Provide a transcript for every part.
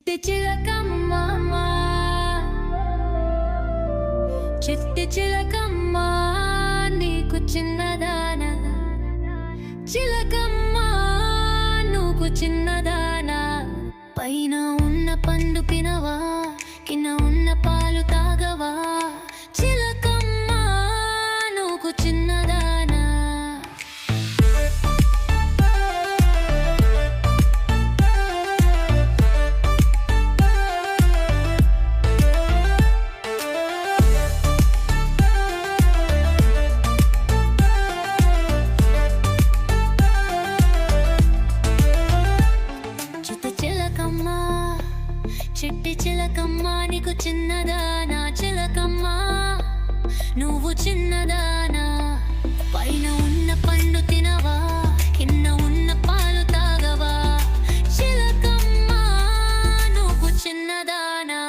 చిట్టి చిలకమ్మ చిట్టి చిలకమ్మ నీకు చిన్నదాన చిలకమ్మ నువ్వు చిన్నదానా పైన ఉన్న పండు తినవా కింద ఉన్న పాలు తాగవా చిలకమ్మ నువ్వు చిన్నదానా చిట్టి చిలకమ్మ నీకు చిన్నదానా చిలకమ్మ నువ్వు చిన్నదానా పైన ఉన్న పండు తినవా కింద ఉన్న పాలు తాగవా చిలకమ్మ నువ్వు చిన్నదానా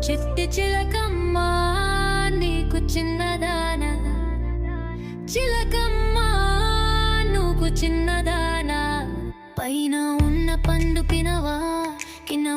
చిట్టి చిలకమ్మ నీకు చిన్నదానా చిలకమ్మ నువ్వు చిన్నదానా పైన ఉన్న పండు తినవా కింద